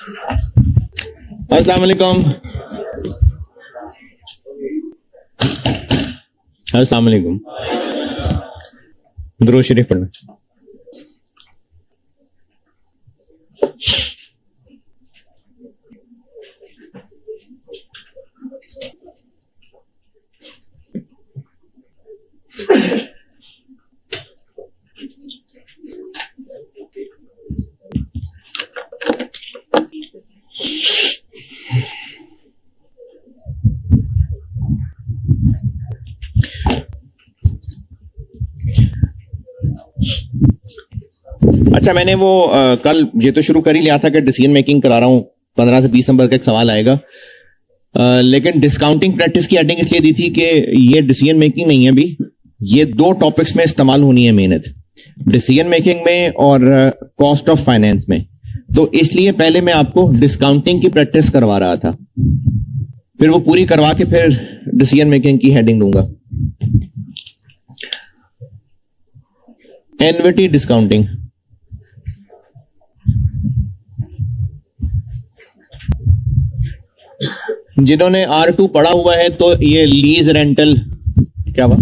अस्सलाम वालेकुम। अस्सलाम वालेकुम। दुरूद शरीफ पढ़ना। अच्छा, मैंने वो कल ये तो शुरू कर ही लिया था कि डिसीजन मेकिंग करा रहा हूं, 15 से 20 नंबर का एक सवाल आएगा, लेकिन डिस्काउंटिंग प्रैक्टिस की हेडिंग इसलिए दी थी कि ये डिसीजन मेकिंग नहीं है, अभी ये दो टॉपिक्स में इस्तेमाल होनी है मेहनत, डिसीजन मेकिंग में और कॉस्ट ऑफ फाइनेंस में। तो इसलिए पहले मैं आपको डिस्काउंटिंग की प्रैक्टिस करवा रहा था, फिर वो पूरी करवा के फिर डिसीजन मेकिंग की हेडिंग दूंगा। एनविटी डिस्काउंटिंग, जिन्होंने R2 पढ़ा हुआ है तो ये लीज रेंटल क्या हुआ?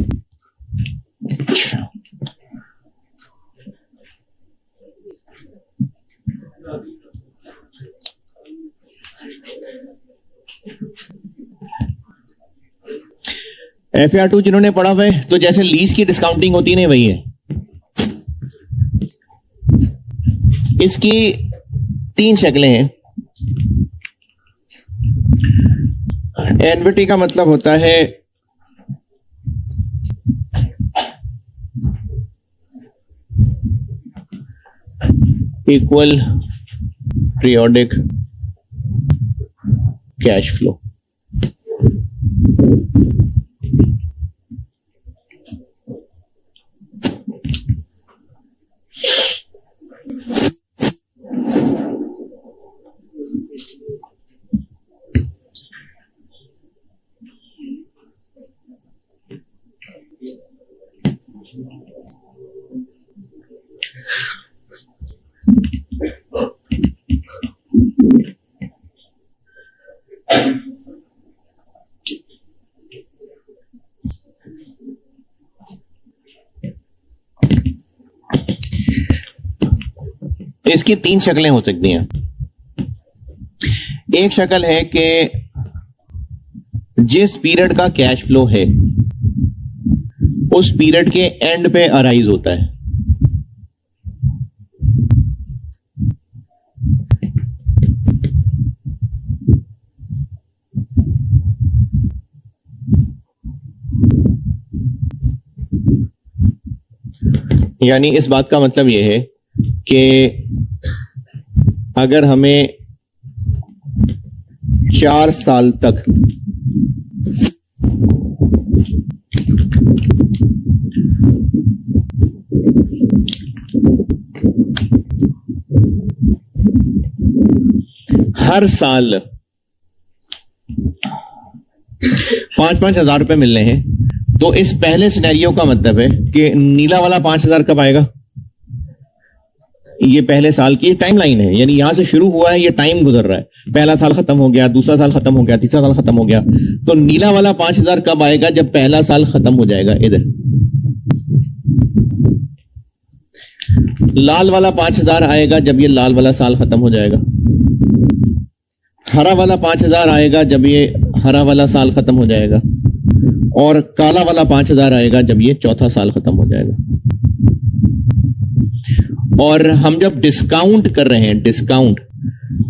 FR2 जिन्होंने पढ़ा हुआ है तो जैसे लीज की डिस्काउंटिंग होती है वही है। इसकी 3 शक्लें हैं। एनविटी का मतलब होता है इक्वल पीरियोडिक कैश फ्लो। इसकी 3 शक्लें हो सकती हैं। एक शक्ल है कि जिस पीरियड का कैश फ्लो है उस पीरियड के एंड पे अराइज होता है। यानी इस बात का मतलब यह है कि अगर हमें 4 साल तक हर साल 5-5 हजार रुपए मिलने हैं, तो इस पहले सिनेरियो का मतलब है कि नीला वाला 5,000 कब आएगा? ये पहले साल की टाइमलाइन है, यानी यहां से शुरू हुआ है, ये टाइम गुजर रहा है, पहला साल खत्म हो गया, दूसरा साल खत्म हो गया, तीसरा साल खत्म हो गया, तो नीला वाला 5,000 कब आएगा? जब पहला साल खत्म हो जाएगा। इधर लाल वाला 5,000 आएगा जब ये लाल वाला साल खत्म हो जाएगा। हरा वाला 5,000 आएगा जब ये हरा वाला साल खत्म हो जाएगा, और काला वाला 5,000 आएगा जब ये चौथा साल खत्म हो जाएगा। और हम जब डिस्काउंट कर रहे हैं, डिस्काउंट,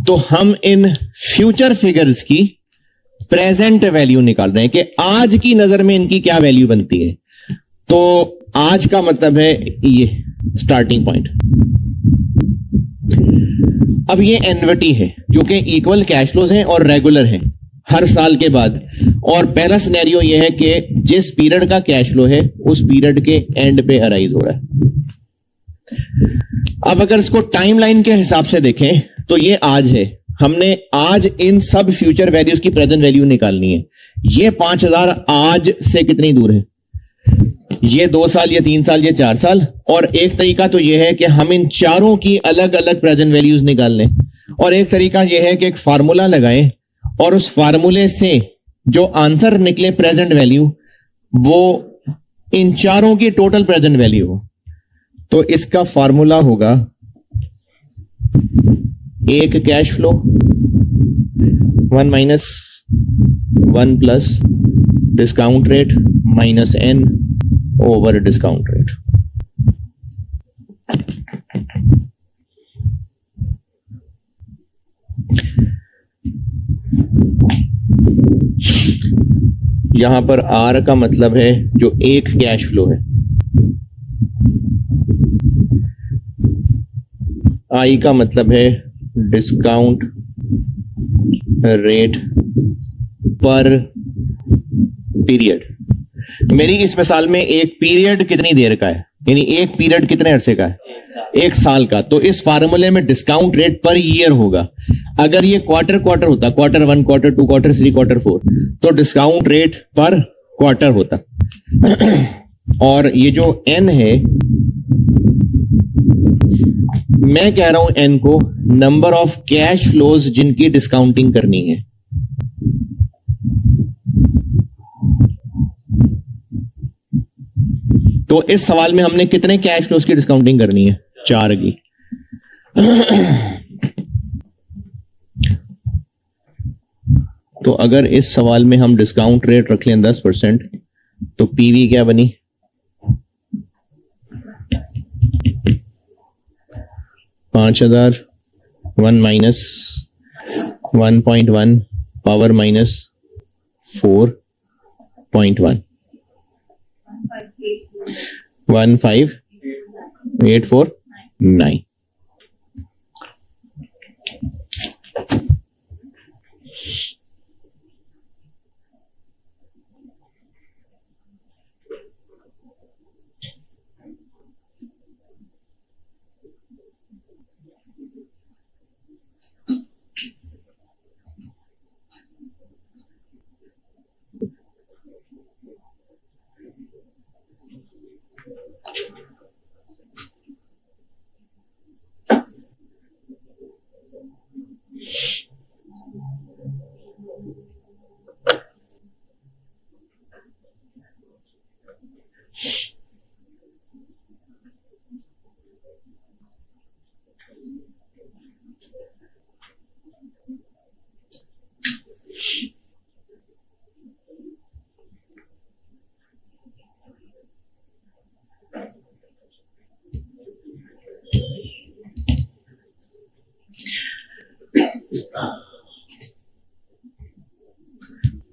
तो हम इन फ्यूचर फिगर्स की प्रेजेंट वैल्यू निकाल रहे हैं कि आज की नजर में इनकी क्या वैल्यू बनती है। तो आज का मतलब है ये स्टार्टिंग पॉइंट। अब ये एनविटी है क्योंकि इक्वल कैश फ्लोज हैं और रेगुलर हैं हर साल के बाद, और पहला सिनेरियो यह है कि जिस पीरियड का कैश फ्लो है उस पीरियड के एंड पे अराइज हो रहा है। अब अगर इसको टाइमलाइन के हिसाब से देखें तो ये आज है, हमने आज इन सब फ्यूचर वैल्यूज की प्रेजेंट वैल्यू निकालनी है। ये 5,000 आज से कितनी दूर है? ये 2 साल, ये 3 साल, ये 4 साल। और एक तरीका तो ये है कि हम इन चारों की अलग अलग प्रेजेंट वैल्यूज निकाल लें, और एक तरीका यह है कि एक फार्मूला लगाएं और उस फार्मूले से जो आंसर निकले प्रेजेंट वैल्यू वो इन चारों की टोटल प्रेजेंट वैल्यू हो। तो इसका फार्मूला होगा एक cash flow 1 minus 1 plus discount rate minus n over discount rate. यहां पर R का मतलब है जो एक कैश फ्लो है, I का मतलब है डिस्काउंट रेट पर पीरियड। मेरी इस मिसाल में एक पीरियड कितनी देर का है, यानी एक पीरियड कितने अरसे का है, 1 साल का। तो इस फार्मूले में डिस्काउंट रेट पर ईयर होगा। अगर ये क्वार्टर क्वार्टर होता, क्वार्टर 1, क्वार्टर 2, क्वार्टर 3, क्वार्टर 4, तो डिस्काउंट रेट पर क्वार्टर होता। और ये जो n है, मैं कह रहा हूं n को नंबर ऑफ कैश फ्लोज जिनकी डिस्काउंटिंग करनी है। तो इस सवाल में हमने कितने कैश फ्लोज की डिस्काउंटिंग करनी है, 4 की। तो अगर इस सवाल में हम डिस्काउंट रेट रख लें 10%, तो पीवी क्या बनी, 5000 1 माइनस 1.1 पावर माइनस 4.1 15849।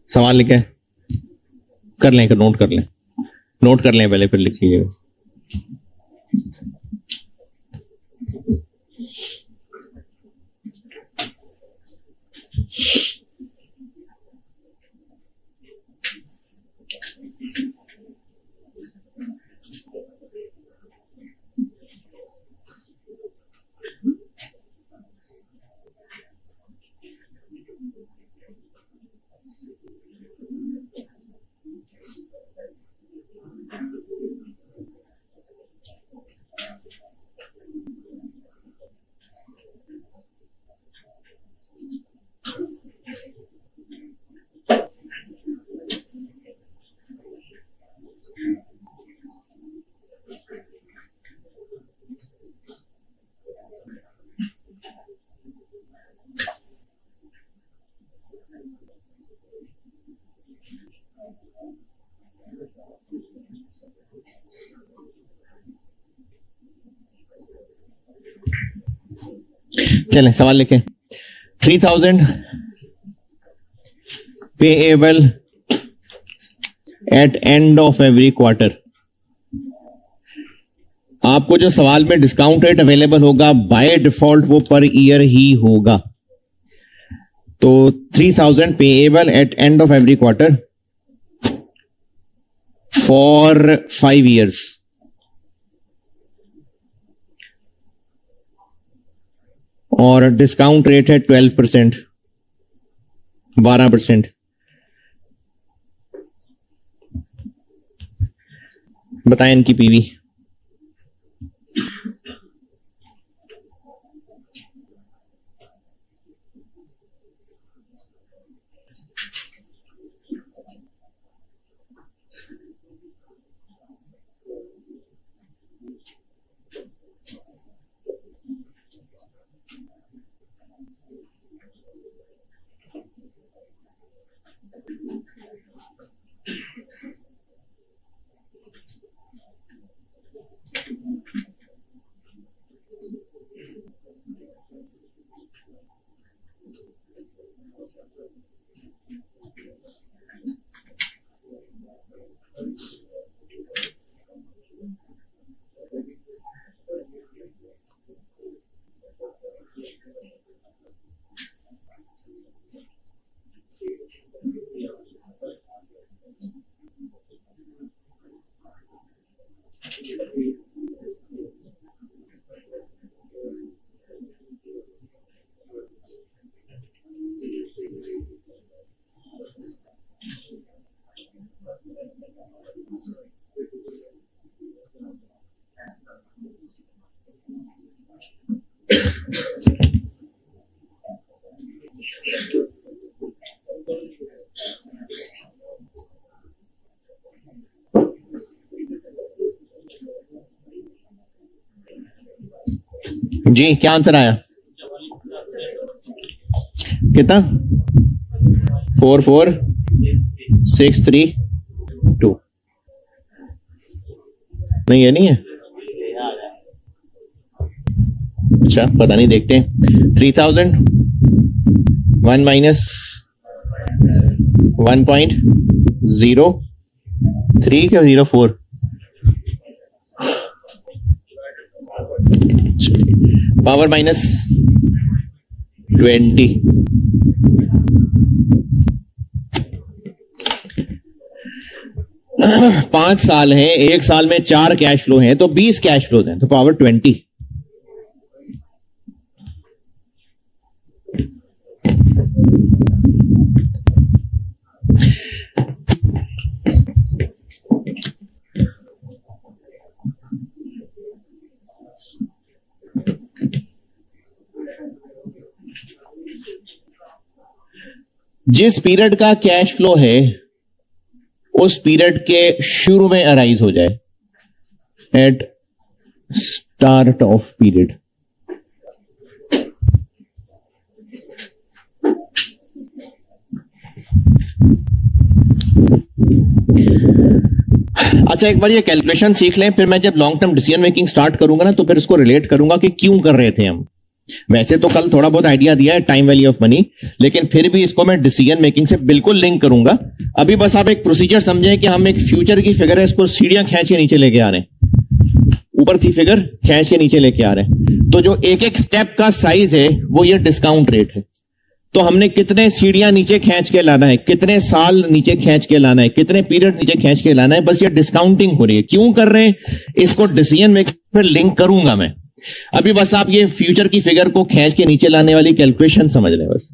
सवाल लिखे कर लें, नोट कर लें, नोट कर लें पहले, फिर लिख लीजिएगा। चलें सवाल लिखें। 3000 payable eight end of every quarter. आपको जो सवाल में डिस्काउंट रेट अवेलेबल होगा बाय डिफॉल्ट वो पर ईयर ही होगा। तो 3000 payable eight end of every quarter for 5 years। और डिस्काउंट रेट है 12%, 12%। बताएं इनकी पीवी। जी क्या आंसर आया? कितना? 44632। नहीं ये नहीं है। अच्छा पता नहीं, देखते हैं। 3000 1 माइनस 1.03 क्या 04? Power minus 20। पांच साल है, एक साल में 4 कैश फ्लो हैं, तो 20 कैश फ्लो हैं, तो पावर 20। जिस पीरियड का कैश फ्लो है उस पीरियड के शुरू में अराइज हो जाए, एट स्टार्ट ऑफ पीरियड। अच्छा एक बार ये कैलकुलेशन सीख लें, फिर मैं जब long term decision making start करूंगा ना, तो फिर उसको रिलेट करूंगा कि क्यों कर रहे थे हम। वैसे तो कल थोड़ा बहुत आइडिया दिया है टाइम वैल्यू ऑफ मनी, लेकिन फिर भी इसको मैं डिसीजन मेकिंग से बिल्कुल लिंक करूंगा। अभी बस आप एक प्रोसीजर समझें कि हम एक फ्यूचर की फिगर है, इसको सीढ़ियां खींच के नीचे लेके आ रहे हैं। ऊपर थी फिगर, खींच के नीचे लेके आ रहे हैं। तो जो एक एक स्टेप का साइज है वो ये डिस्काउंट रेट है। तो हमने कितने सीढ़ियां नीचे खींच के लाना है, कितने साल नीचे खींच के लाना है, कितने पीरियड नीचे खींच के लाना है, बस ये डिस्काउंटिंग हो रही है। क्यों कर रहे हैं इसको डिसीजन मेकिंग पर लिंक करूंगा मैं। अभी बस आप ये फ्यूचर की फिगर को खींच के नीचे लाने वाली कैलकुलेशन समझ लें बस।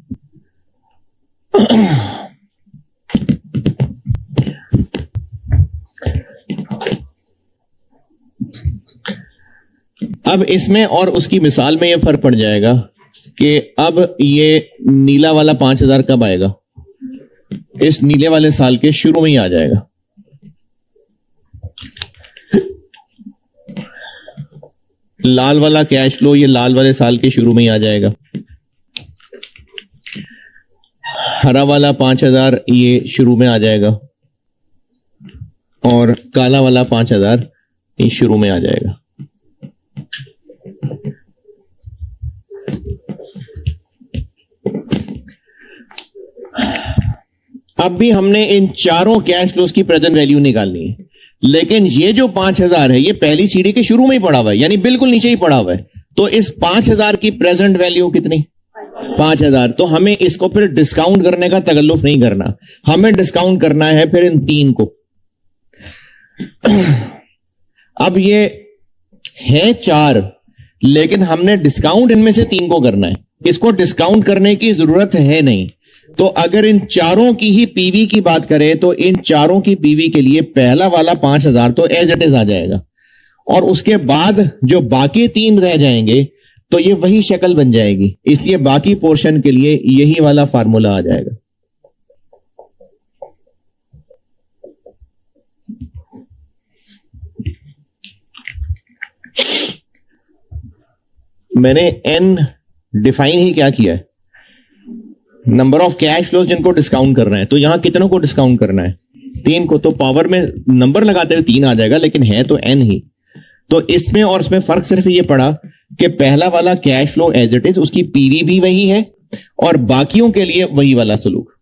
अब इसमें और उसकी मिसाल में यह फर्क पड़ जाएगा कि अब ये नीला वाला 5000 कब आएगा? इस नीले वाले साल के शुरू में ही आ जाएगा। लाल वाला कैश फ्लो ये लाल वाले साल के शुरू में ही आ जाएगा। हरा वाला 5000 ये शुरू में आ जाएगा, और काला वाला 5000 ये शुरू में आ जाएगा। अब भी हमने इन चारों कैश फ्लोज की प्रेजेंट वैल्यू निकालनी है, लेकिन ये जो 5000 है ये पहली सीढ़ी के शुरू में ही पड़ा हुआ है, यानी बिल्कुल नीचे ही पड़ा हुआ है। तो इस 5000 की प्रेजेंट वैल्यू कितनी? 5000। तो हमें इसको फिर डिस्काउंट करने का तकल्लुफ नहीं करना, हमें डिस्काउंट करना है फिर इन 3 को। अब ये है 4, लेकिन हमने डिस्काउंट इनमें से 3 को करना है। इसको डिस्काउंट करने की जरूरत है नहीं। तो अगर इन चारों की ही पीवी की बात करें तो इन चारों की पीवी के लिए पहला वाला 5000 तो एज इट इज आ जाएगा, और उसके बाद जो बाकी 3 रह जाएंगे तो ये वही शक्ल बन जाएगी। इसलिए बाकी पोर्शन के लिए यही वाला फार्मूला आ जाएगा। मैंने एन डिफाइन ही क्या किया है? नंबर ऑफ कैश फ्लोज जिनको डिस्काउंट करना है। तो यहां कितनों को डिस्काउंट करना है? 3 को। तो पावर में नंबर लगाते हुए 3 आ जाएगा, लेकिन है तो एन ही। तो इसमें और इसमें फर्क सिर्फ ये पड़ा कि पहला वाला cash flow as it is, उसकी पीवी भी वही है और बाकियों के लिए वही वाला सलूक।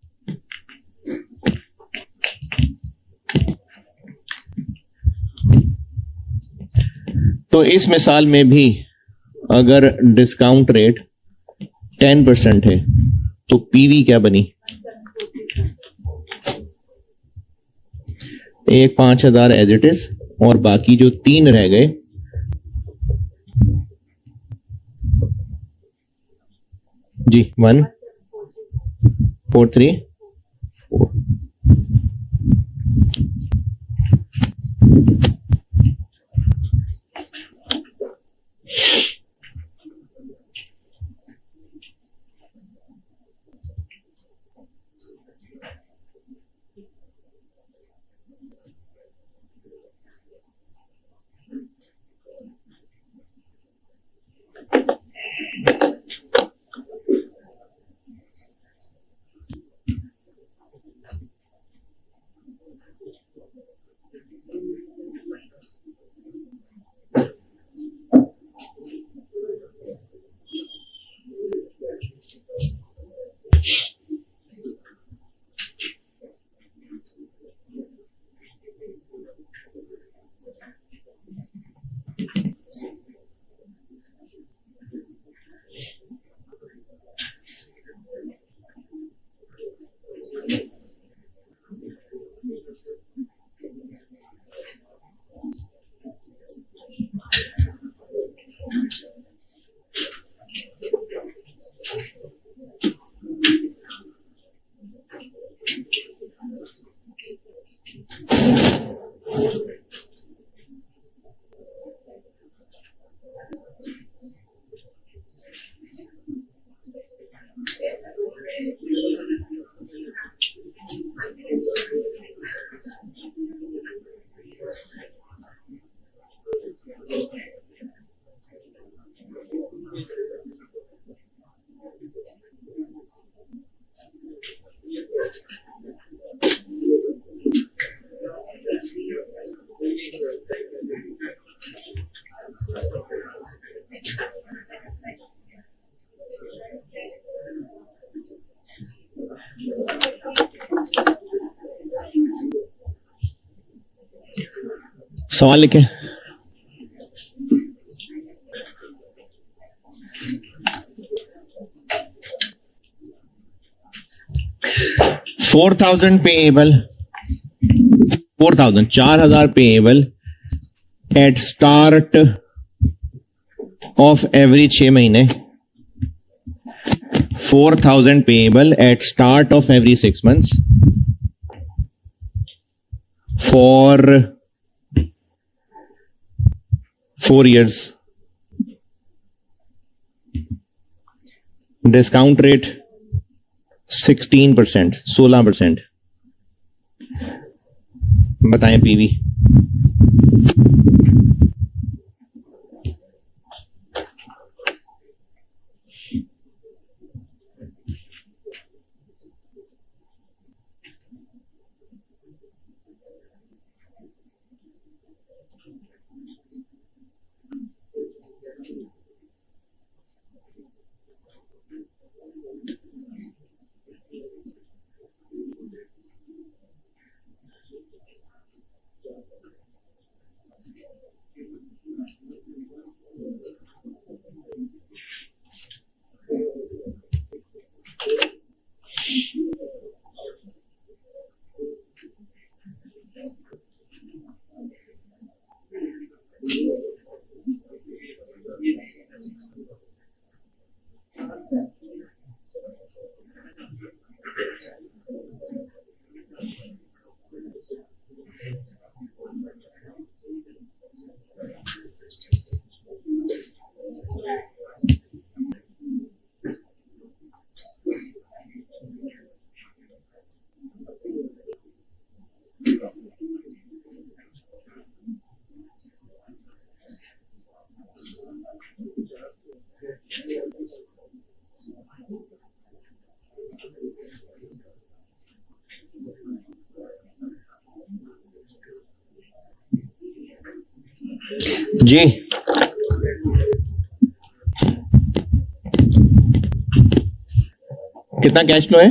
तो इस मिसाल में भी अगर डिस्काउंट रेट 10% है तो पीवी क्या बनी? एक 5000 एज इट इज, और बाकी जो 3 रह गए जी 1434। सवाल लिखें। $4,000 payable, 4,000 payable at start of every 6 महीने, 4,000 payable at start of every 6 months for 4 years. Discount rate 16%, 16%. बताएं पीवी। जी कितना कैश फ्लो है?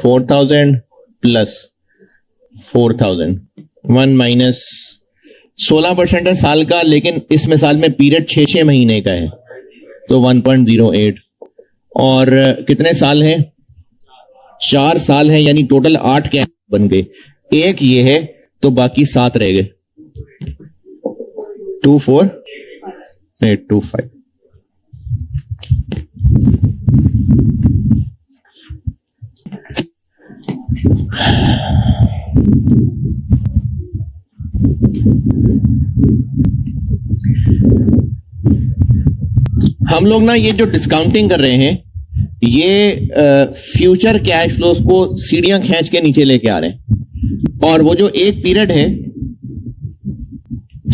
4,000 प्लस 4,000 1 माइनस 16% है साल का, लेकिन इस मिसाल में पीरियड 6 महीने का है तो 1.08। और कितने साल हैं? 4 साल हैं, यानी टोटल 8 कैश बन गए। एक ये है तो बाकी 7 रह गए। 24,825। हम लोग ना ये जो डिस्काउंटिंग कर रहे हैं ये फ्यूचर कैश फ्लोस को सीढ़ियां खींच के नीचे लेके आ रहे हैं। और वो जो एक पीरियड है,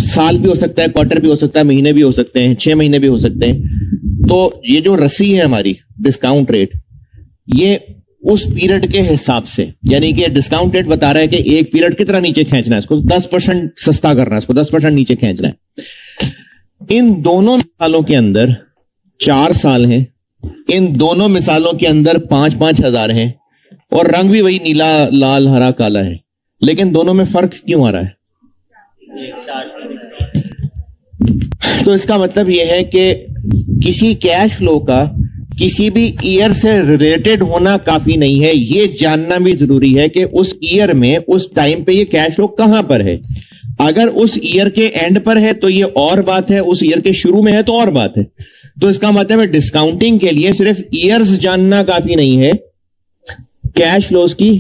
साल भी हो सकता है, क्वार्टर भी हो सकता है, महीने भी हो सकते हैं, 6 महीने भी हो सकते हैं। तो ये जो रस्सी है हमारी डिस्काउंट रेट, ये उस पीरियड के हिसाब से, यानी कि डिस्काउंट रेट बता रहा है कि एक पीरियड कितना नीचे खींचना है, इसको 10% सस्ता करना है, इसको 10% नीचे खींचना है। इन दोनों मिसालों के अंदर 4 साल हैं, इन दोनों मिसालों के अंदर 5-5 हजार हैं, और रंग भी वही नीला, लाल, हरा, काला है, लेकिन दोनों में फर्क क्यों आ रहा है? तो इसका मतलब यह है कि किसी कैश फ्लो का किसी भी ईयर से रिलेटेड होना काफी नहीं है, यह जानना भी जरूरी है कि उस ईयर में, उस टाइम पे ये कैश फ्लो कहां पर है। अगर उस ईयर के एंड पर है तो ये और बात है, उस ईयर के शुरू में है तो और बात है। तो इसका मतलब है डिस्काउंटिंग के लिए सिर्फ ईयर्स जानना काफी नहीं है, कैश फ्लोज की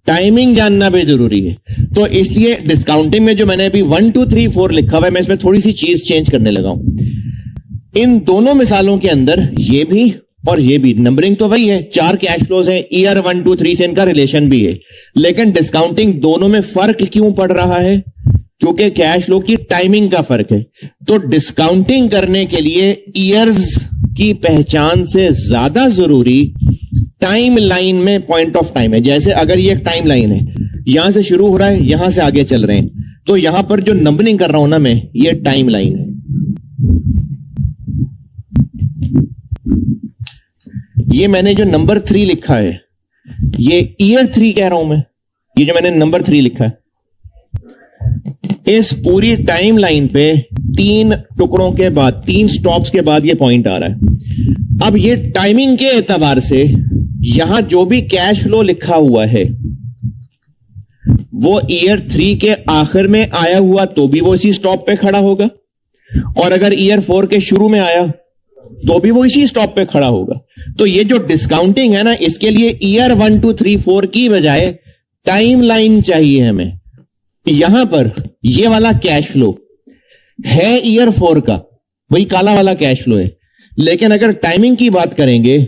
टाइमिंग जानना भी जरूरी है। तो इसलिए डिस्काउंटिंग में जो मैंने अभी 1 2 3 4 लिखा हुआ है, मैं इसमें थोड़ी सी चीज चेंज करने लगा हूं। इन दोनों मिसालों के अंदर ये भी और ये भी नंबरिंग तो वही है, 4 कैश फ्लोज है, ईयर 1 2 3 से इनका रिलेशन भी है, लेकिन डिस्काउंटिंग दोनों में फर्क क्यों पड़ रहा है? क्योंकि कैश फ्लो की टाइमिंग का फर्क है। तो डिस्काउंटिंग करने के लिए ईयर्स की पहचान से ज्यादा जरूरी टाइम लाइन में पॉइंट ऑफ टाइम है। जैसे अगर ये एक टाइम लाइन है, यहां से शुरू हो रहा है, यहां से आगे चल रहे हैं, तो यहां पर जो नंबरिंग कर रहा हूं ना मैं, ये टाइम लाइन है। ये मैंने जो नंबर 3 लिखा है, ये ईयर 3 कह रहा हूं मैं, ये जो मैंने नंबर 3 लिखा है, इस पूरी टाइम लाइन पे 3 टुकड़ों के बाद, 3 स्टॉप्स के बाद ये पॉइंट आ रहा है। अब ये टाइमिंग के एतबार से यहां जो भी कैश फ्लो लिखा हुआ है वो ईयर 3 के आखिर में आया हुआ तो भी वो इसी स्टॉप पे खड़ा होगा, और अगर ईयर 4 के शुरू में आया तो भी वो इसी स्टॉप पे खड़ा होगा। तो ये जो डिस्काउंटिंग है ना, इसके लिए ईयर 1 2 3 4 की बजाय टाइम लाइन चाहिए हमें। यहां पर ये वाला कैश फ्लो है ईयर 4 का, वही काला वाला कैश फ्लो है, लेकिन अगर टाइमिंग की बात करेंगे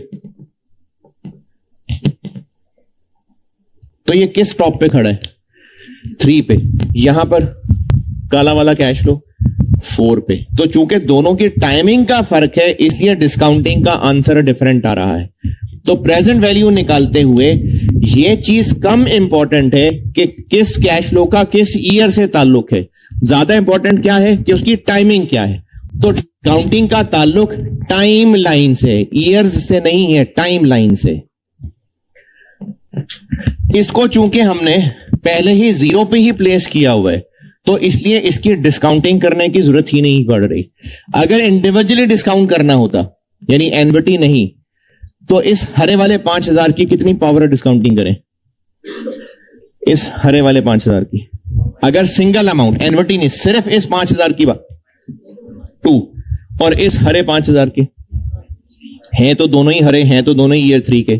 तो ये किस स्टॉप पे खड़ा है? 3 पे। यहां पर काला वाला कैश फ्लो 4 पे। तो चूंकि दोनों की टाइमिंग का फर्क है, इसलिए डिस्काउंटिंग का आंसर डिफरेंट आ रहा है। तो प्रेजेंट वैल्यू निकालते हुए यह चीज कम इंपॉर्टेंट है कि किस कैश फ्लो का किस ईयर से ताल्लुक है, ज्यादा इंपॉर्टेंट क्या है कि उसकी टाइमिंग क्या है। तो डिस्काउंटिंग का ताल्लुक टाइम लाइन से, ईयर्स से नहीं है, टाइम लाइन से। इसको चूंकि हमने पहले ही 0 पे ही प्लेस किया हुआ है, तो इसलिए इसकी डिस्काउंटिंग करने की जरूरत ही नहीं पड़ रही। अगर इंडिविजुअली डिस्काउंट करना होता, यानी एनविटी नहीं, तो इस हरे वाले 5000 की कितनी पावर डिस्काउंटिंग करें? इस हरे वाले 5000 की, अगर सिंगल अमाउंट, एनविटी नहीं, सिर्फ इस 5000 की बात 2, और इस हरे 5000 की हैं तो दोनों ही हरे हैं, तो दोनों ही ईयर 3 के।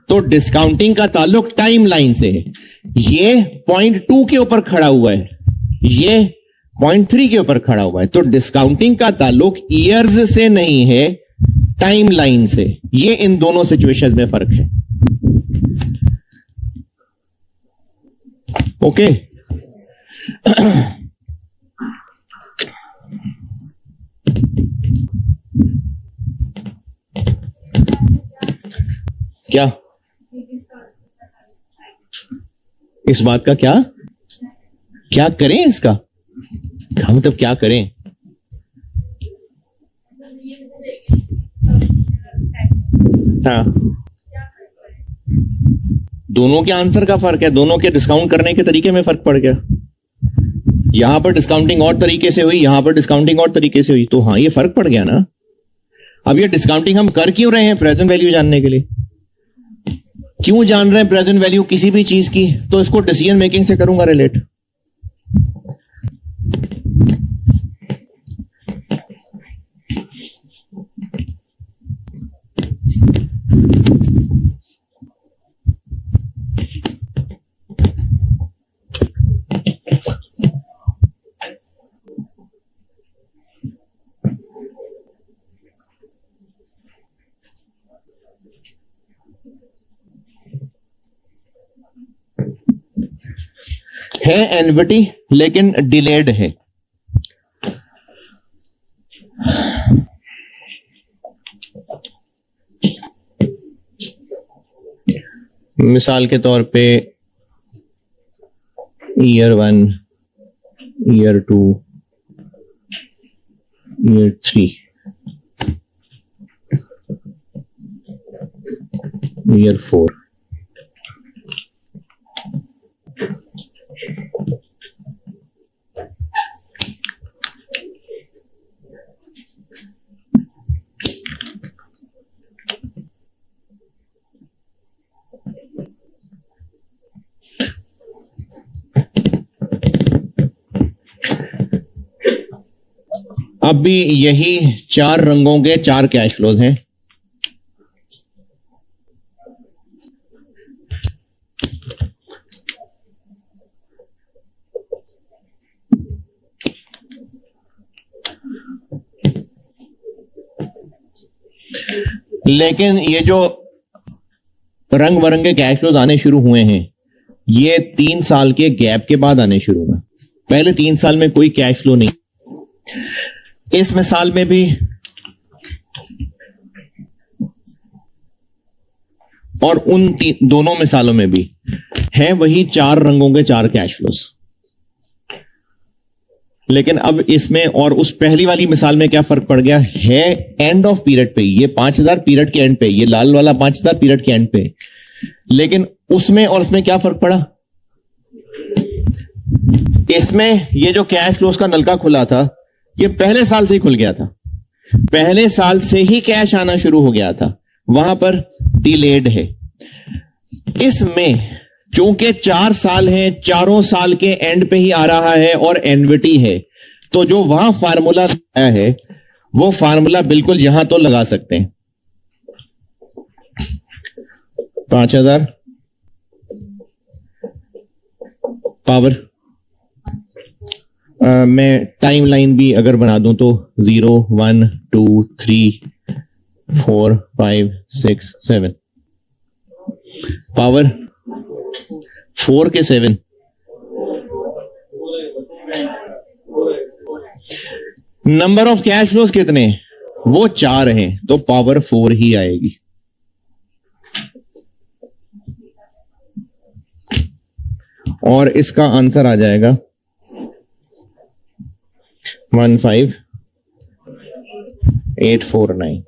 तो डिस्काउंटिंग का ताल्लुक टाइम लाइन से है। ये पॉइंट 2 के ऊपर खड़ा हुआ है, ये पॉइंट 3 के ऊपर खड़ा हुआ है। तो डिस्काउंटिंग का ताल्लुक ईयर्स से नहीं है, टाइम लाइन से। ये इन दोनों सिचुएशन में फर्क है। ओके क्या इस बात का क्या करें? इसका हम मतलब क्या करें? हाँ, दोनों के आंसर का फर्क है, दोनों के डिस्काउंट करने के तरीके में फर्क पड़ गया। यहां पर डिस्काउंटिंग और तरीके से हुई, यहां पर डिस्काउंटिंग और तरीके से हुई, तो हाँ ये फर्क पड़ गया ना। अब ये डिस्काउंटिंग हम कर क्यों रहे हैं? प्रेजेंट वैल्यू जानने के लिए। क्यों जान रहे हैं प्रेजेंट वैल्यू किसी भी चीज की? तो इसको डिसीजन मेकिंग से करूंगा रिलेट। है एनविटी लेकिन डिलेड है। मिसाल के तौर पे ईयर 1, ईयर 2, ईयर 3, ईयर 4। अब भी यही 4 रंगों के 4 कैश फ्लोज हैं। लेकिन ये जो रंग बिरंगे कैश फ्लोज आने शुरू हुए हैं, ये 3 साल के गैप के बाद आने शुरू हुए। पहले 3 साल में कोई कैश फ्लो नहीं। इस मिसाल में भी और उन दोनों मिसालों में भी है वही 4 रंगों के 4 कैश फ्लोज। लेकिन अब इसमें और उस पहली वाली मिसाल में क्या फर्क पड़ गया है? एंड ऑफ पीरियड पे, ये 5000 पीरियड के एंड पे, ये लाल वाला 5000 पीरियड के एंड पे। लेकिन उसमें और इसमें क्या फर्क पड़ा? इसमें ये जो कैश फ्लोज का नलका खुला था, ये पहले साल से ही खुल गया था, पहले साल से ही कैश आना शुरू हो गया था, वहां पर डिलेड है। इसमें चूंकि 4 साल हैं, चारों साल के एंड पे ही आ रहा है और एनविटी है, तो जो वहां फार्मूला आया है वो फार्मूला बिल्कुल यहां तो लगा सकते हैं। 5000 पावर, मैं टाइम लाइन भी अगर बना दूं तो 0 1 2 3 4 5 6 7 पावर 4 के 7। नंबर ऑफ कैश फ्लोज कितने? वो 4 हैं, तो पावर 4 ही आएगी। और इसका आंसर आ जाएगा 15849।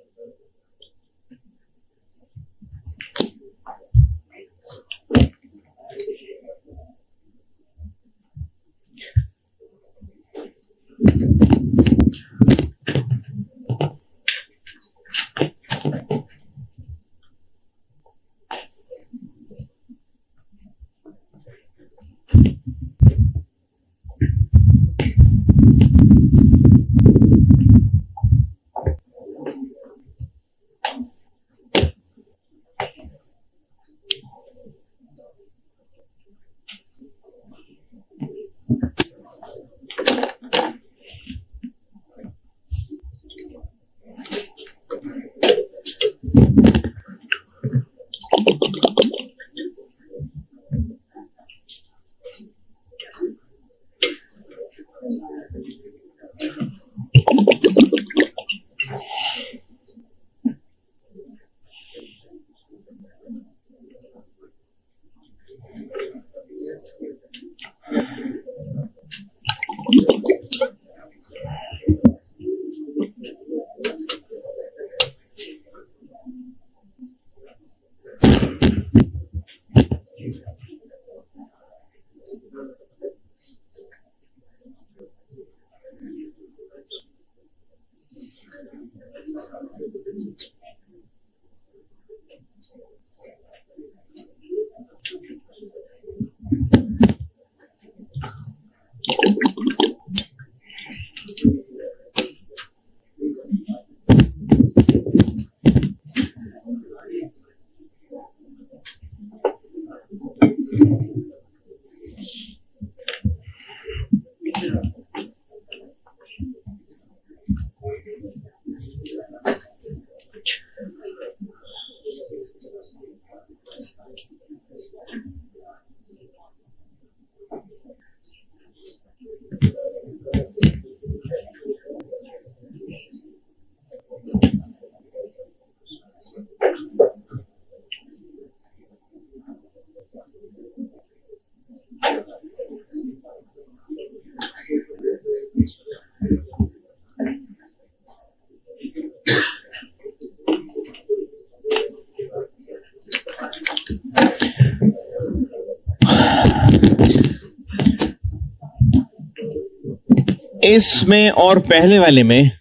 इसमें और पहले वाले में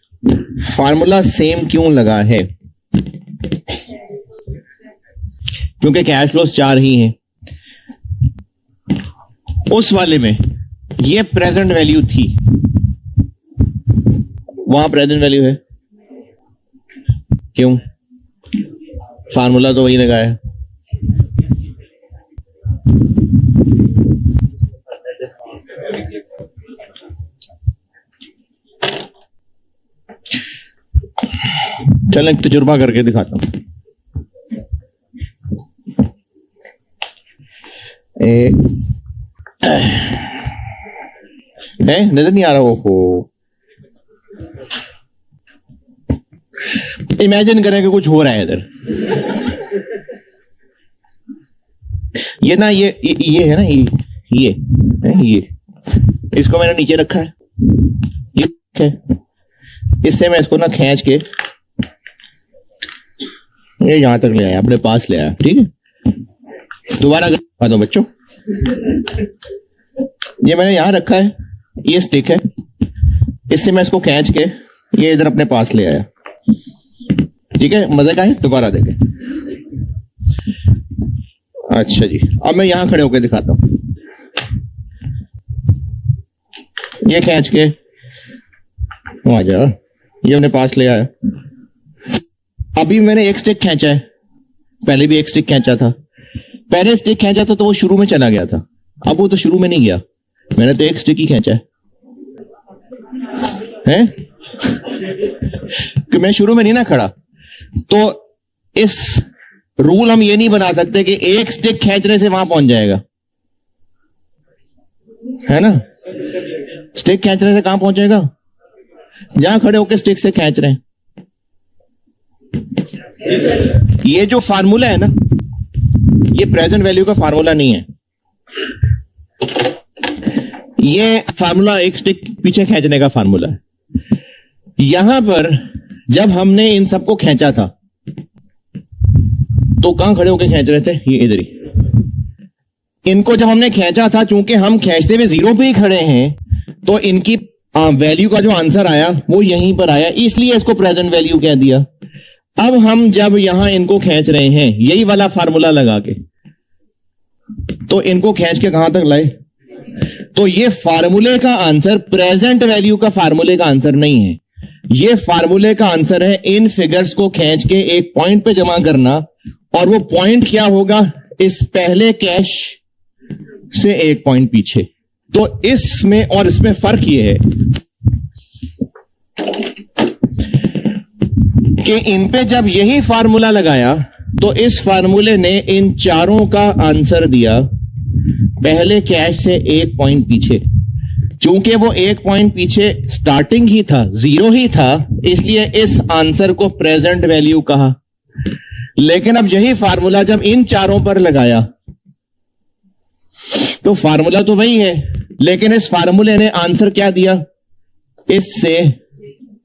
फार्मूला सेम क्यों लगा है? क्योंकि कैश फ्लोज 4 ही हैं। उस वाले में ये प्रेजेंट वैल्यू थी, वहां प्रेजेंट वैल्यू है, क्यों? फार्मूला तो वही लगाया। चल एक तजुर्बा करके दिखाता हूं। नजर नहीं आ रहा? वो इमेजिन करें कि कुछ हो रहा है इधर। ये ना ये है ना, ये इसको मैंने नीचे रखा है, ये इससे मैं इसको ना खींच के ये यहां तक ले आया, अपने पास ले आया। ठीक है, दोबारा दिखा दो बच्चों। ये मैंने यहां रखा है, ये स्टिक है, इससे मैं इसको खींच के ये इधर अपने पास ले आया। ठीक है, मजे का है। दोबारा देखें। अच्छा जी, अब मैं यहां खड़े होकर दिखाता हूं। ये खींच के वहां जा, ये अपने पास ले आया। अभी मैंने एक स्टिक खींचा है, पहले भी एक स्टिक खींचा था। पहले स्टिक खींचा था तो वो शुरू में चला गया था, अब वो तो शुरू में नहीं गया, मैंने तो एक स्टिक ही खींचा है कि मैं शुरू में नहीं ना खड़ा। तो इस रूल हम ये नहीं बना सकते कि एक स्टिक खींचने से वहां पहुंच जाएगा, है ना? स्टिक खींचने से कहां पहुंचेगा? जहां खड़े होकर स्टिक से खींच रहे हैं। ये जो फार्मूला है ना, ये प्रेजेंट वैल्यू का फार्मूला नहीं है। ये फार्मूला एक स्टिक पीछे खींचने का फार्मूला है। यहां पर जब हमने इन सबको खींचा था तो कहां खड़े होकर खींच रहे थे? ये इधर ही। इनको जब हमने खींचा था, चूंकि हम खींचते हुए जीरो पे ही खड़े हैं, तो इनकी वैल्यू का जो आंसर आया वो यहीं पर आया, इसलिए इसको प्रेजेंट वैल्यू कह दिया। अब हम जब यहां इनको खींच रहे हैं यही वाला फार्मूला लगा के, तो इनको खींच के कहां तक लाए? तो ये फार्मूले का आंसर प्रेजेंट वैल्यू का फार्मूले का आंसर नहीं है, ये फार्मूले का आंसर है इन फिगर्स को खींच के एक पॉइंट पे जमा करना। और वो पॉइंट क्या होगा? इस पहले कैश से एक पॉइंट पीछे। तो इसमें और इसमें फर्क ये है कि इन पे जब यही फार्मूला लगाया तो इस फार्मूले ने इन चारों का आंसर दिया पहले कैश से एक पॉइंट पीछे। चूंकि वो एक पॉइंट पीछे स्टार्टिंग ही था, जीरो ही था, इसलिए इस आंसर को प्रेजेंट वैल्यू कहा। लेकिन अब यही फार्मूला जब इन चारों पर लगाया तो फार्मूला तो वही है, लेकिन इस फार्मूले ने आंसर क्या दिया? इससे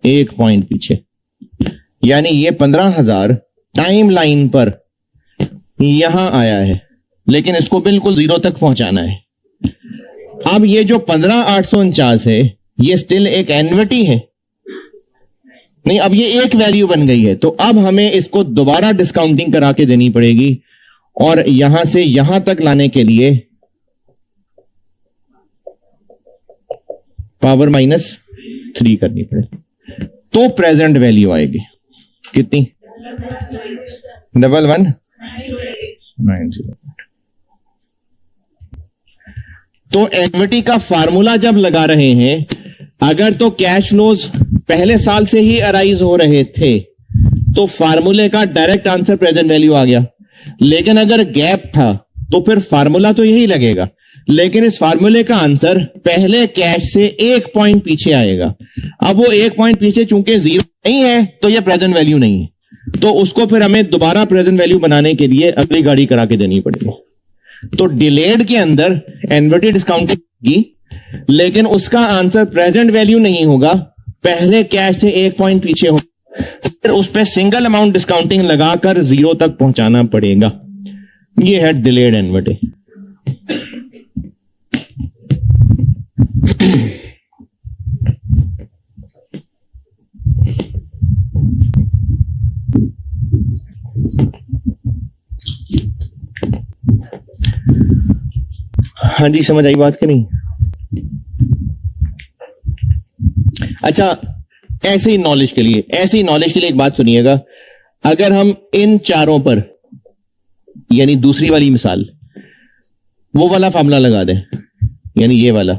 एक पॉइंट पीछे। यानी ये 15,000 टाइम लाइन पर यहां आया है, लेकिन इसको बिल्कुल जीरो तक पहुंचाना है। अब ये जो 15,849 है, ये स्टिल एक एन्युटी है नहीं, अब ये एक वैल्यू बन गई है। तो अब हमें इसको दोबारा डिस्काउंटिंग करा के देनी पड़ेगी और यहां से यहां तक लाने के लिए पावर -3 करनी पड़ेगी, तो प्रेजेंट वैल्यू आएगी कितनी? 1190। तो एन्युटी का फार्मूला जब लगा रहे हैं, अगर तो कैश फ्लोज पहले साल से ही अराइज हो रहे थे तो फार्मूले का डायरेक्ट आंसर प्रेजेंट वैल्यू आ गया। लेकिन अगर गैप था तो फिर फार्मूला तो यही लगेगा, लेकिन इस फार्मूले का आंसर पहले कैश से एक पॉइंट पीछे आएगा। अब वो एक पॉइंट पीछे चूंकि जीरो नहीं है तो ये प्रेजेंट वैल्यू नहीं है, तो उसको फिर हमें दोबारा प्रेजेंट वैल्यू बनाने के लिए अगली गाड़ी करा के देनी पड़ेगी। तो डिलेड के अंदर एन्युटी डिस्काउंटिंग की, लेकिन उसका आंसर प्रेजेंट वैल्यू नहीं होगा, पहले कैश से एक पॉइंट पीछे होगा, फिर उस पर सिंगल अमाउंट डिस्काउंटिंग लगाकर जीरो तक पहुंचाना पड़ेगा। ये है डिलेड एन्युटी। हाँ जी, समझ आई बात कि नहीं? अच्छा, ऐसे ही नॉलेज के लिए, ऐसे ही नॉलेज के लिए एक बात सुनिएगा, अगर हम इन चारों पर, यानी दूसरी वाली मिसाल, वो वाला फार्मूला लगा दें, यानी ये वाला,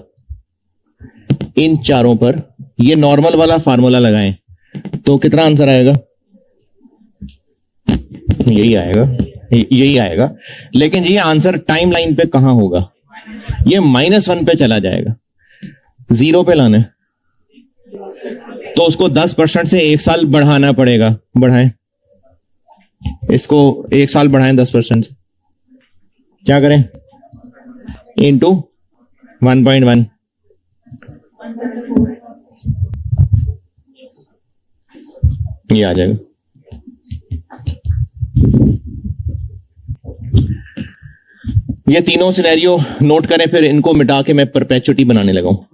इन चारों पर ये नॉर्मल वाला फार्मूला लगाएं, तो कितना आंसर आएगा? यही आएगा, यही आएगा। लेकिन ये आंसर टाइम लाइन पे कहां होगा? ये -1 पे चला जाएगा, 0 पे लाना है, तो उसको 10% से 1 साल बढ़ाना पड़ेगा। बढ़ाएं, इसको 1 साल बढ़ाएं 10% से, क्या करें? इंटू 1.1, ये आ जाएगा। ये तीनों सिनेरियो नोट करें, फिर इनको मिटा के मैं परपेचुटी बनाने लगा हूं।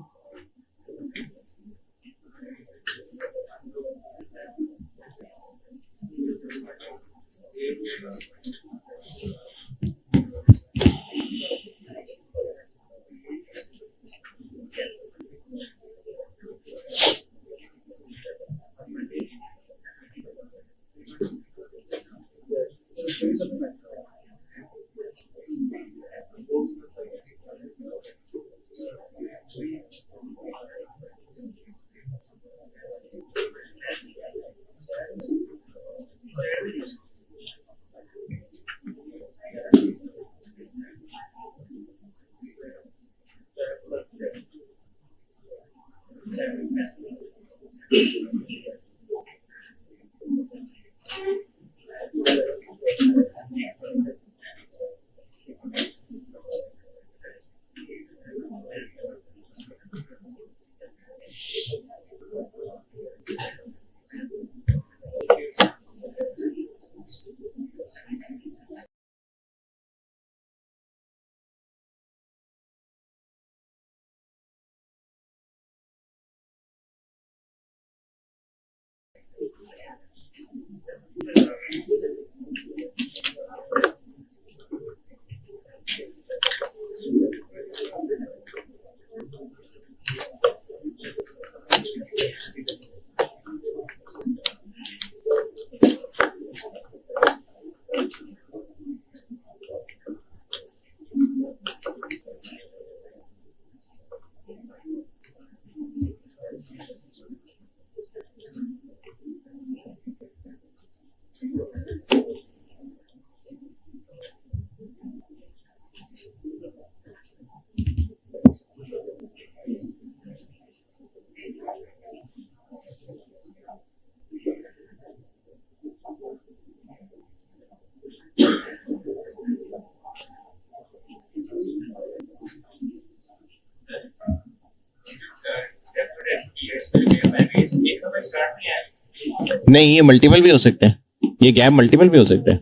नहीं, ये मल्टीपल भी हो सकते हैं, ये गैप मल्टीपल भी हो सकते हैं।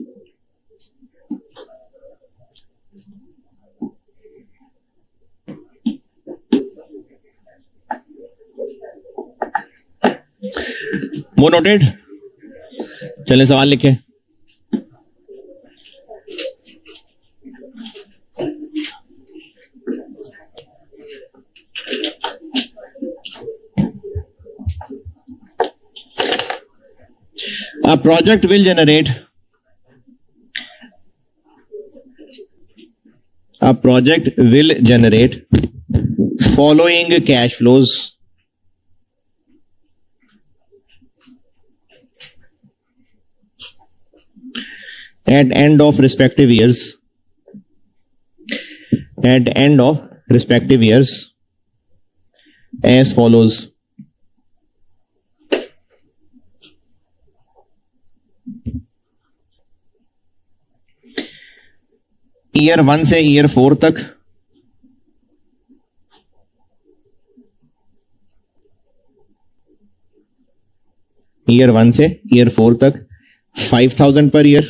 वो नोटेड? चले सवाल लिखे। A project will generate following cash flows at end of respective years as follows. Year 1 से ईयर 4 तक ईयर 1 से ईयर 4 तक 5,000 पर ईयर,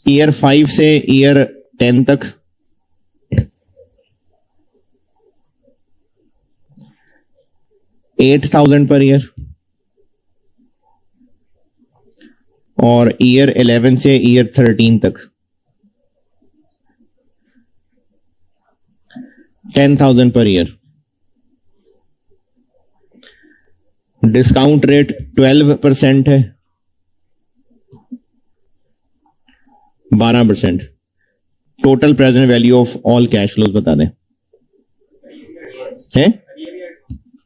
ईयर 5 से ईयर 10 तक 8,000 पर ईयर, और ईयर 11 से ईयर 13 तक 10,000 per year. डिस्काउंट रेट 12% है, 12%. Total present value of all cash flows बता दें. है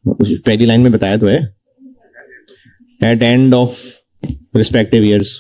पहली लाइन में बताया तो है. At end of respective years.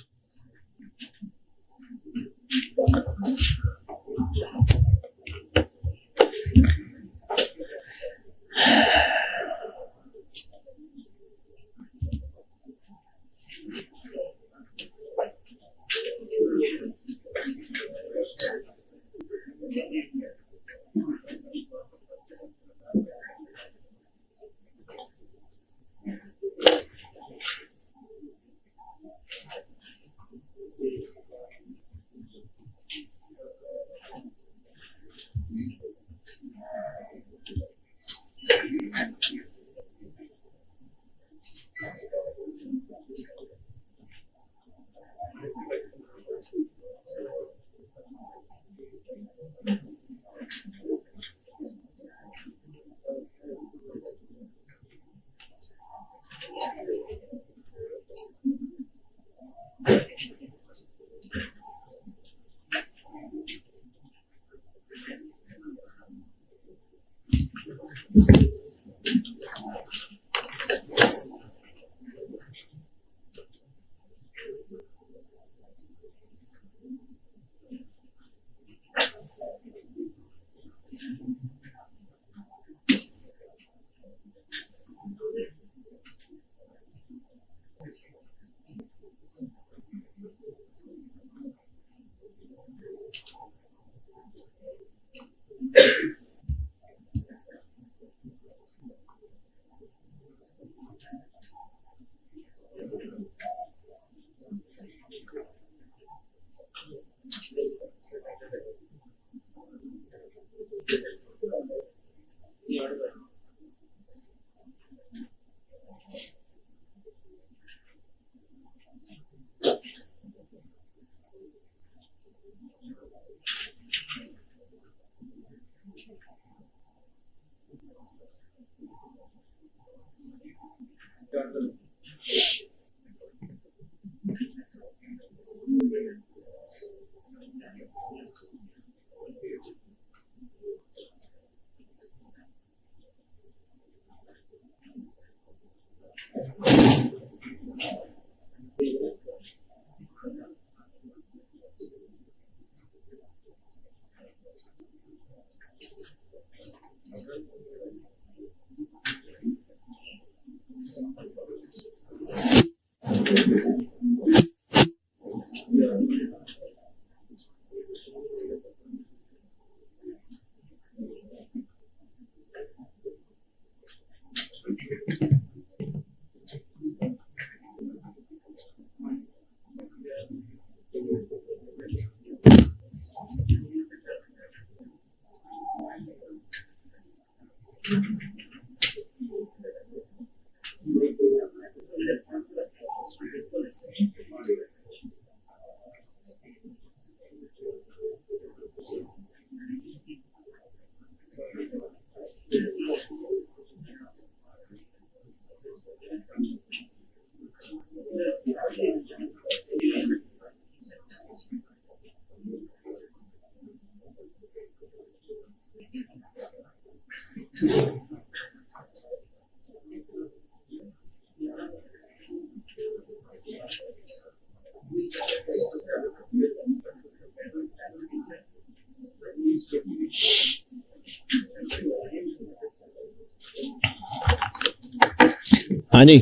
हाँ जी,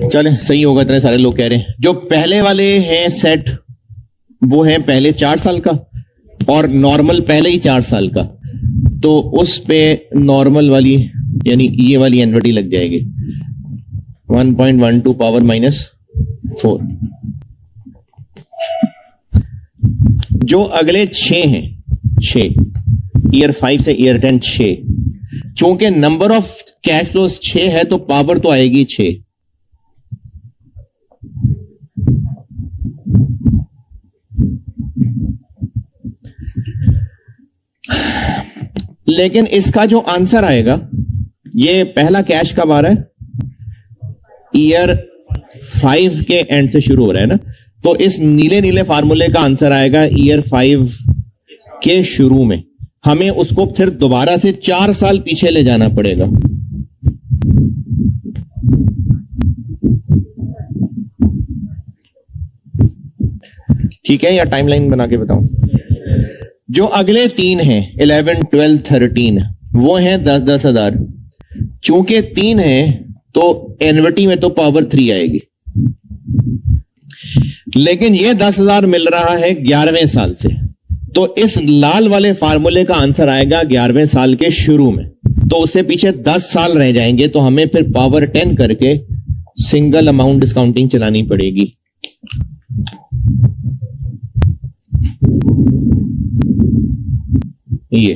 चले सही होगा. इतने सारे लोग कह रहे हैं. जो पहले वाले हैं सेट वो है पहले 4 साल का और नॉर्मल पहले ही 4 साल का, तो उस पे नॉर्मल वाली यानी ये वाली एनवटी लग जाएगी 1.12 पावर -4. जो अगले 6 हैं, 6 ईयर 5 से ईयर 10, 6, चूंकि नंबर ऑफ कैश फ्लोज 6 है तो पावर तो आएगी 6. लेकिन इसका जो आंसर आएगा, ये पहला कैश कब आ रहा है? ईयर 5 के एंड से शुरू हो रहा है ना, तो इस नीले नीले फार्मूले का आंसर आएगा ईयर 5 के शुरू में। हमें उसको फिर दोबारा से 4 साल पीछे ले जाना पड़ेगा। ठीक है, या टाइमलाइन बना के बताऊं? जो अगले 3 हैं 11, 12, 13 वो हैं 10-10 हजार। चूंकि 3 है तो एनविटी में तो पावर 3 आएगी, लेकिन ये 10,000 मिल रहा है 11वें साल से, तो इस लाल वाले फार्मूले का आंसर आएगा 11वें साल के शुरू में। तो उससे पीछे 10 साल रह जाएंगे, तो हमें फिर पावर 10 करके सिंगल अमाउंट डिस्काउंटिंग चलानी पड़ेगी। ये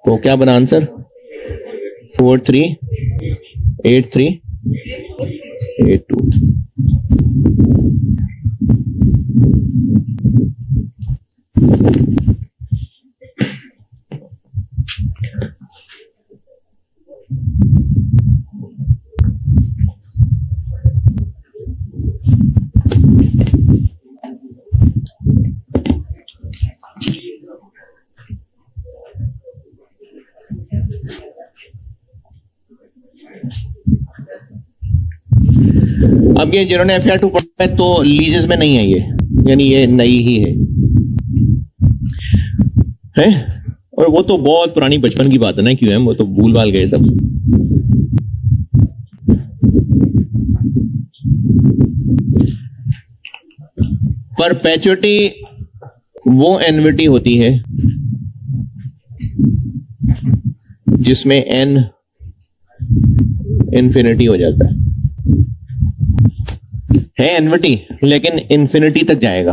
तो क्या बना आंसर? 438382। अब ये जिन्होंने FR2 पढ़ा है तो लीजेस में नहीं है ये, यानी ये नई ही है? और वो तो बहुत पुरानी बचपन की बात है ना, क्यों है वो तो भूल भाल गए सब। परपेचुटी वो एनविटी होती है जिसमें n इंफिनिटी हो जाता है एनविटी, लेकिन इंफिनिटी तक जाएगा।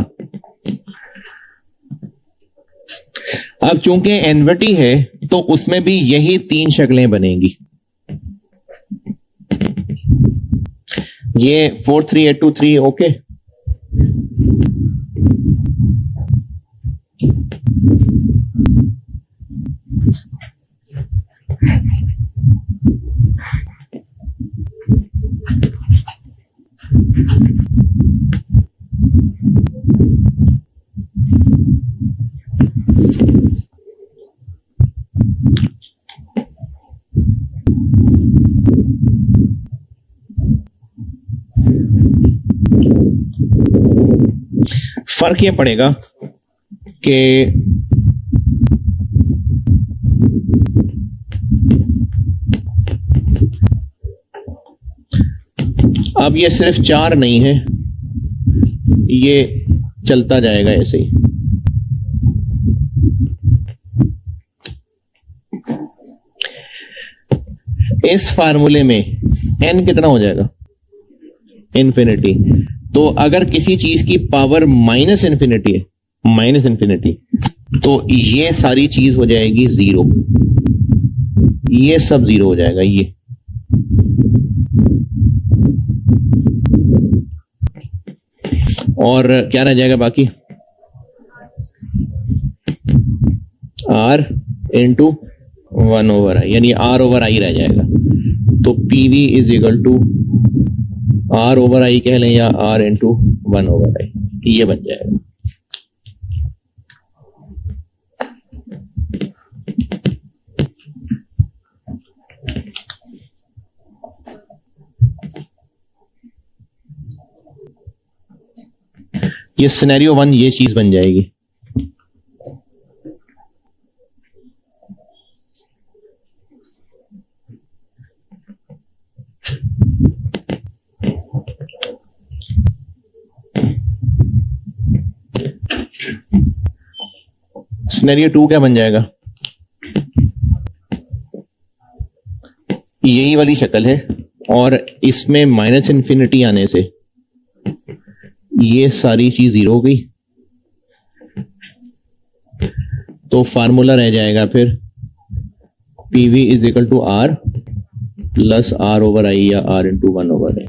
अब चूंकि एनविटी है तो उसमें भी यही 3 शक्लें बनेंगी। ये 43823 ओके। फर्क ये पड़ेगा कि अब ये सिर्फ 4 नहीं है, ये चलता जाएगा ऐसे ही। इस फार्मूले में n कितना हो जाएगा? इंफिनिटी। तो अगर किसी चीज की पावर माइनस इंफिनिटी है, माइनस इंफिनिटी, तो ये सारी चीज हो जाएगी 0, ये सब 0 हो जाएगा। ये और क्या रह जाएगा बाकी? R इंटू 1/i, यानी R/i रह जाएगा। तो PV is equal to R/i कह लें या R इंटू 1/i, ये बन जाएगा। ये सिनेरियो 1 ये चीज बन जाएगी। सिनेरियो 2 क्या बन जाएगा? यही वाली शक्ल है, और इसमें माइनस इंफिनिटी आने से ये सारी चीज 0 हो गई। तो फार्मूला रह जाएगा फिर PV is equal to R plus R/i या R इंटू 1/i।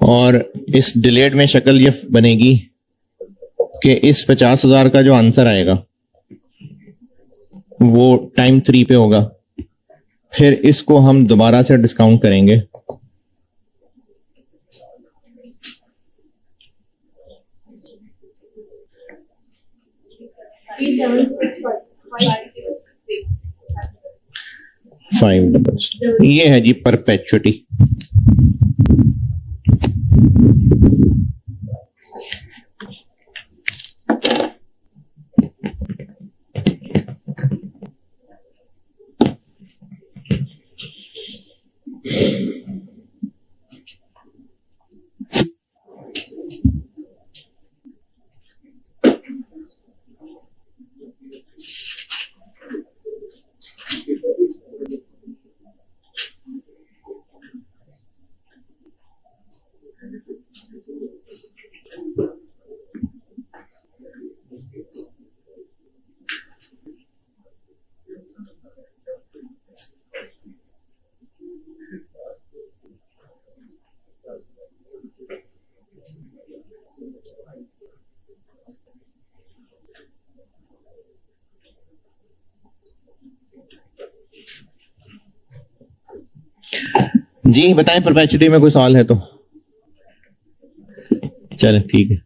और इस डिलेड में शक्ल ये बनेगी कि इस 50,000 का जो आंसर आएगा वो टाइम 3 पे होगा। फिर इसको हम दोबारा से डिस्काउंट करेंगे। फाइव डबल्स, ये है जी परपेचुटी। जी बताएं, परपेचुटी में कोई सवाल है तो। चलें ठीक है।